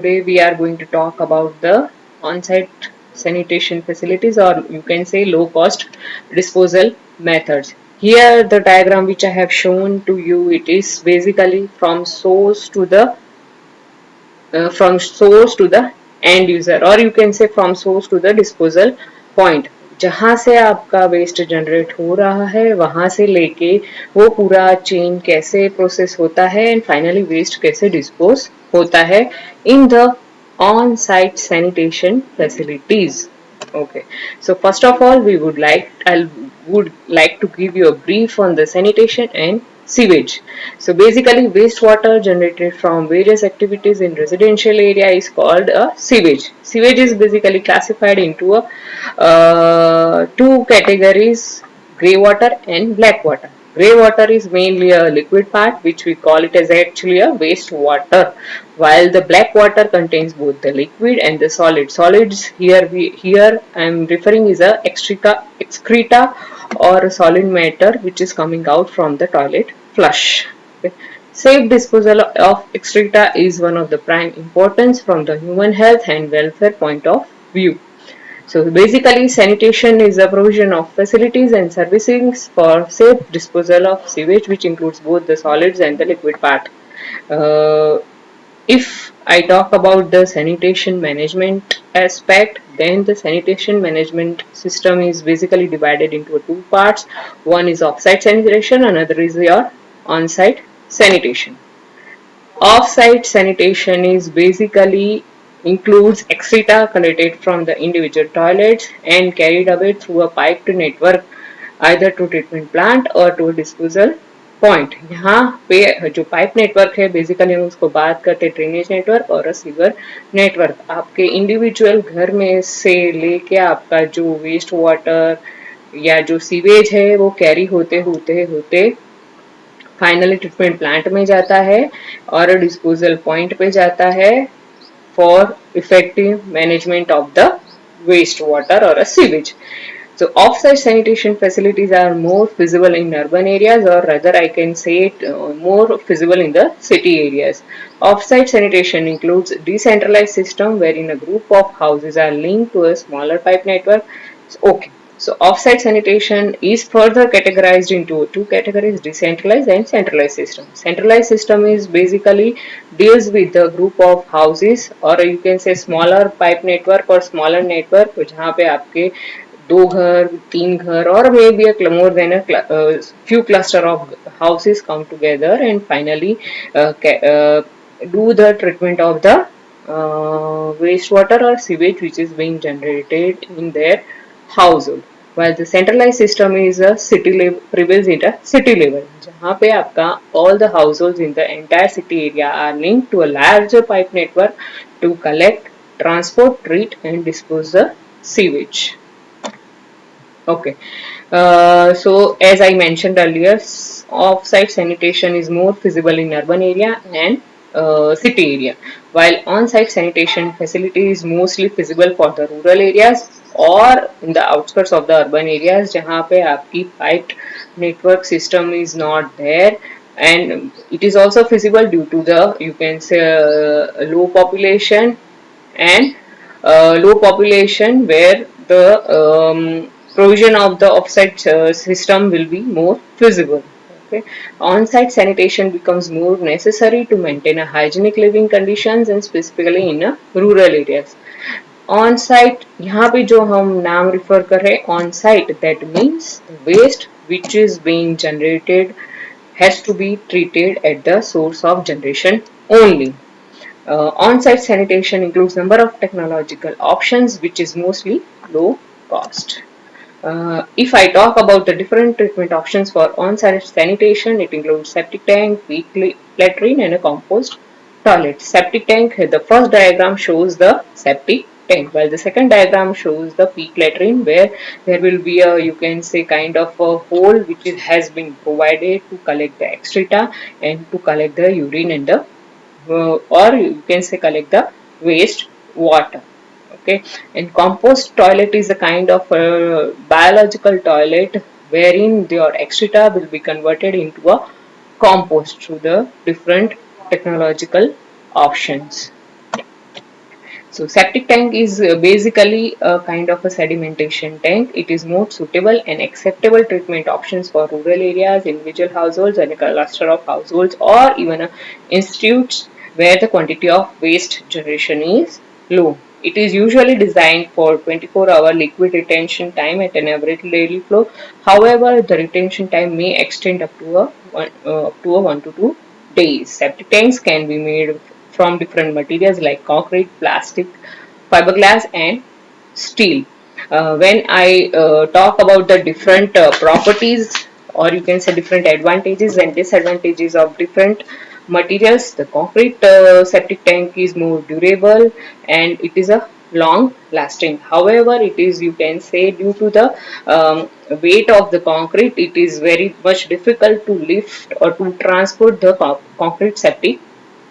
Today we are going to talk about the on-site sanitation facilities, or you can say low-cost disposal methods. Here the diagram which I have shown to you, it is basically from source to the end user, or you can say from source to the disposal point. जहाँ से आपका waste generate हो रहा है वहां से लेके वो पूरा चेन कैसे प्रोसेस होता है एंड फाइनली वेस्ट कैसे डिस्पोज होता है in the on site sanitation facilities. Okay, so first of all I would like to give you a brief on the sanitation and sewage. So basically wastewater generated from various activities in residential area is called a sewage. Sewage is basically classified into two categories: grey water and black water. Grey water is mainly a liquid part, which we call it as actually a waste water, while the black water contains both the liquid and the solid. Solids here I am referring is a excreta or a solid matter which is coming out from the toilet flush. Okay. Safe disposal of excreta is one of the prime importance from the human health and welfare point of view. So basically sanitation is the provision of facilities and services for safe disposal of sewage, which includes both the solids and the liquid part. Uh, if I talk about the sanitation management aspect, then the sanitation management system is basically divided into two parts. One is off-site sanitation, another is your on-site sanitation. Off-site sanitation is basically includes excreta collected from the individual toilets and carried away through a piped network either to treatment plant or to a disposal point. यहाँ पे जो pipe network है basically हम उसको बात करते हैं drainage network और सीवर नेटवर्क. आपके इंडिविजुअल घर में से लेके आपका जो वेस्ट वाटर या जो सीवेज है वो कैरी होते होते होते फाइनली ट्रीटमेंट प्लांट में जाता है और डिस्पोजल पॉइंट पे जाता है for effective management of the waste water or a sewage. So off-site sanitation facilities are more feasible in urban areas, or rather I can say it more feasible in the city areas. Off-site sanitation includes decentralized system wherein a group of houses are linked to a smaller pipe network. Okay. So off-site sanitation is further categorized into two categories: decentralized and centralized system. Centralized system is basically deals with the group of houses, or you can say smaller pipe network or smaller network जहाँ पे आपके दो घर, तीन घर, or maybe more than a few cluster of houses come together and finally do the treatment of the wastewater or sewage which is being generated in their household. While the centralized system is a city level, prevails at a city level, जहाँ पे आपका all the households in the entire city area are linked to a larger pipe network to collect, transport, treat and dispose the sewage. Okay, so as I mentioned earlier, off-site sanitation is more feasible in urban area and city area, while on-site sanitation facility is mostly feasible for the rural areas or in the outskirts of the urban areas जहाँ पे आपकी piped network system is not there, and it is also feasible due to the you can say low population and low population where the provision of the offsite system will be more feasible. Okay. On-site sanitation becomes more necessary to maintain a hygienic living conditions and specifically in rural areas. On site यहाँ पे जो हम नाम refer कर रहे हैं on site, that means waste which is being generated has to be treated at the source of generation only. On-site sanitation includes number of technological options which is mostly low cost. If I talk about the different treatment options for on-site sanitation, it includes septic tank, peak latrine and a compost toilet. Septic tank, the first diagram shows the septic tank, while the second diagram shows the peak latrine where there will be a you can say kind of a hole which has been provided to collect the excreta and to collect the urine and the or you can say collect the waste water. Okay, and compost toilet is a kind of a biological toilet wherein your excreta will be converted into a compost through the different technological options. So septic tank is basically a kind of a sedimentation tank. It is more suitable and acceptable treatment options for rural areas, individual households and a cluster of households, or even institutes where the quantity of waste generation is low. It is usually designed for 24-hour liquid retention time at an average daily flow. However, the retention time may extend up to a 1 to 2 days. Septic tanks can be made from different materials like concrete, plastic, fiberglass, and steel. When I talk about the different properties, or you can say different advantages and disadvantages of different materials, the concrete septic tank is more durable and it is a long lasting. However, it is, you can say, due to the weight of the concrete, it is very much difficult to lift or to transport the concrete septic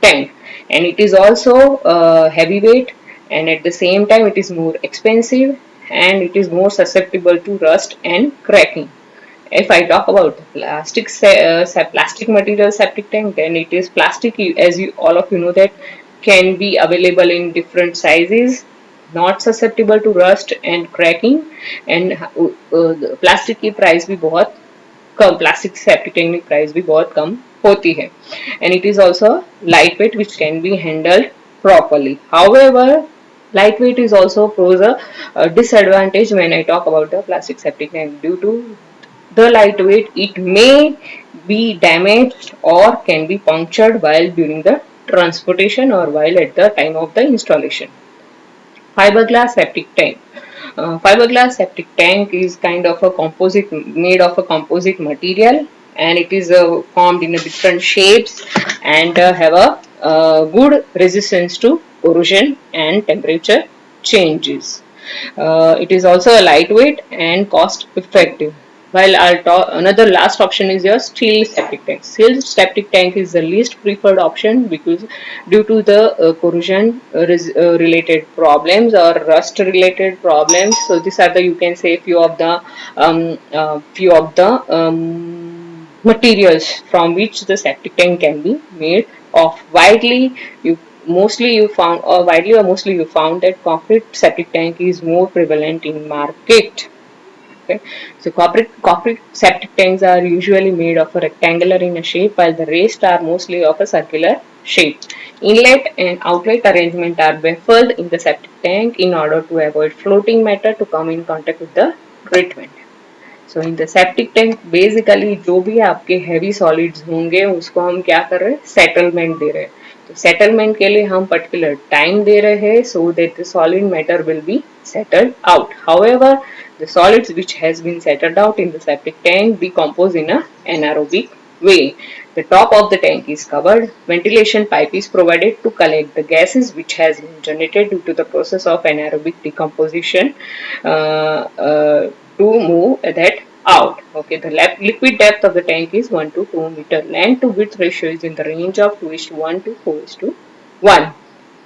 tank, and it is also heavyweight, and at the same time it is more expensive, and it is more susceptible to rust and cracking. If I talk about the plastic material septic tank, then it is plastic, as you all of you know, that can be available in different sizes, not susceptible to rust and cracking, and plastic की price भी बहुत कम, plastic septic tank की price भी बहुत कम होती है, and it is also lightweight which can be handled properly. However, lightweight is also pose a disadvantage when I talk about the plastic septic tank. Due to the lightweight, it may be damaged or can be punctured while during the transportation or while at the time of the installation. Fiberglass septic tank. Fiberglass septic tank is kind of a composite, made of a composite material, and it is formed in a different shapes and have a good resistance to corrosion and temperature changes. It is also a lightweight and cost effective. While another last option is your steel septic tank. Steel septic tank is the least preferred option because due to the corrosion related problems or rust related problems. So these are the, you can say, few of the materials from which the septic tank can be made of. Widely or mostly you found that concrete septic tank is more prevalent in market. Okay. So concrete septic tanks are usually made of a rectangular in a shape, while the rest are mostly of a circular shape. Inlet and outlet arrangement are baffled in the septic tank in order to avoid floating matter to come in contact with the treatment. So in the septic tank basically जो भी आपके heavy solids होंगे उसको हम क्या कर रहे हैं, सेटलमेंट दे रहे हैं. तो सेटलमेंट के लिए हम पर्टिकुलर टाइम दे रहे हैं so that the solid matter will be settled out. However, the solids which has been settled out in the septic tank decompose in a anaerobic way. The top of the tank is covered. Ventilation pipe is provided to collect the gases which has been generated due to the process of anaerobic decomposition to move that out. Okay, the liquid depth of the tank is 1 to 2 meter. Length to width ratio is in the range of 2:1 to 4:1.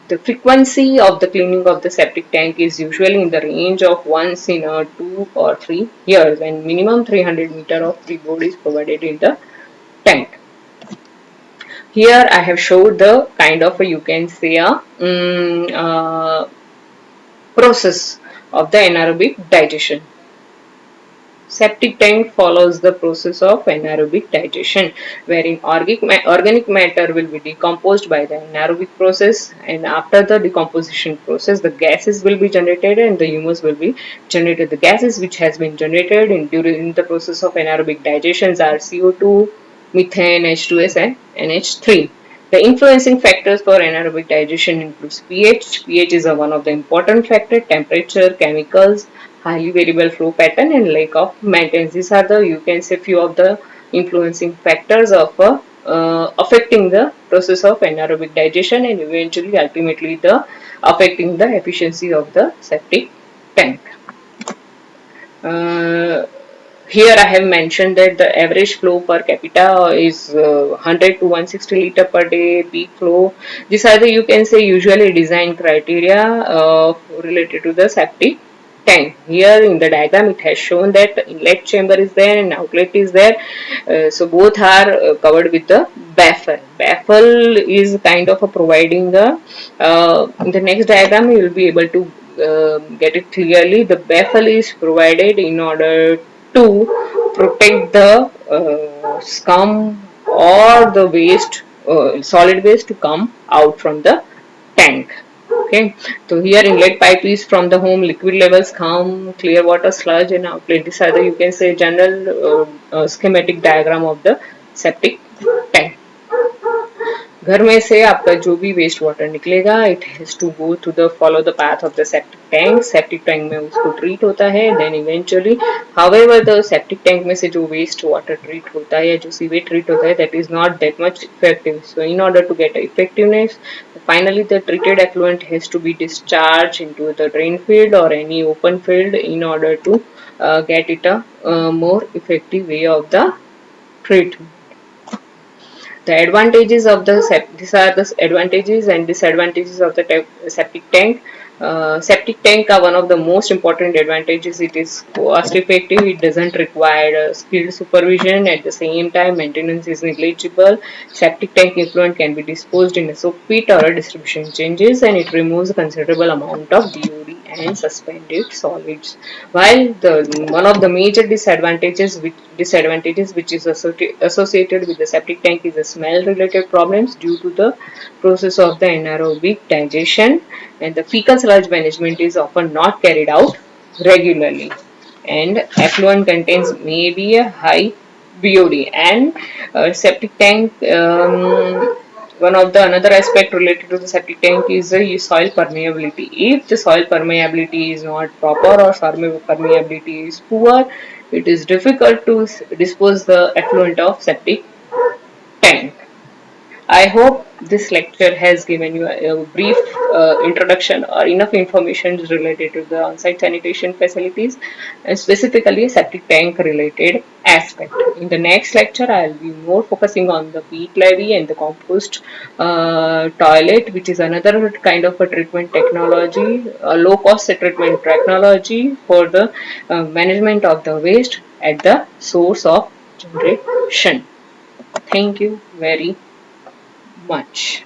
The frequency of the cleaning of the septic tank is usually in the range of once in 2 or 3 years, and minimum 300 meter of freeboard is provided in the tank. Here I have showed the kind of you can say process of the anaerobic digestion. Septic tank follows the process of anaerobic digestion, wherein organic matter will be decomposed by the anaerobic process, and after the decomposition process the gases will be generated and the humus will be generated. The gases which has been generated during the process of anaerobic digestion are CO2, methane, H2S and NH3. The influencing factors for anaerobic digestion includes pH. pH is one of the important factors, temperature, chemicals, highly variable flow pattern and lack of maintenance. These are the, you can say, few of the influencing factors of affecting the process of anaerobic digestion and eventually ultimately the affecting the efficiency of the septic tank. Here I have mentioned that the average flow per capita is 100 to 160 liter per day peak flow. These are the, you can say, usually design criteria related to the septic tank. Here in the diagram it has shown that the inlet chamber is there and outlet is there. So both are covered with the baffle. Baffle is kind of a providing the in the next diagram you will be able to get it clearly. The baffle is provided in order to protect the scum or the waste, solid waste to come out from the tank. Okay, so here inlet pipe is from the home, liquid levels come, clear water, sludge and outlet. These are the, you can say, general schematic diagram of the septic tank. घर में से आपका जो भी waste water निकलेगा it has to go to the follow the path of the septic tank में उसको treat होता है then eventually however the septic tank में से जो वेस्ट वाटर ट्रीट होता है या जो सीवेज ट्रीट होता है that is not that much effective so in order to get effectiveness finally the treated effluent has to be discharged into the drain field or any open field in order to get it a more effective way of the treatment. The advantages of the these are the advantages and disadvantages of the septic tank. Septic tank are one of the most important advantages. It is cost effective. It doesn't require skilled supervision. At the same time, maintenance is negligible. Septic tank effluent can be disposed in a soak pit or a distribution changes, and it removes a considerable amount of DOD and suspended solids. While the one of the major disadvantages which is associated with the septic tank is the smell related problems due to the process of the anaerobic digestion, and the fecal sludge management is often not carried out regularly, and effluent contents may be a high BOD and septic tank. One of the another aspect related to the septic tank is the soil permeability. If the soil permeability is not proper or soil permeability is poor, it is difficult to dispose the effluent of septic tank. I hope this lecture has given you a brief introduction or enough information related to the on-site sanitation facilities and specifically septic tank related aspect. In the next lecture, I will be more focusing on the peat levy and the compost toilet, which is another kind of a treatment technology, a low-cost treatment technology for the management of the waste at the source of generation. Thank you very much.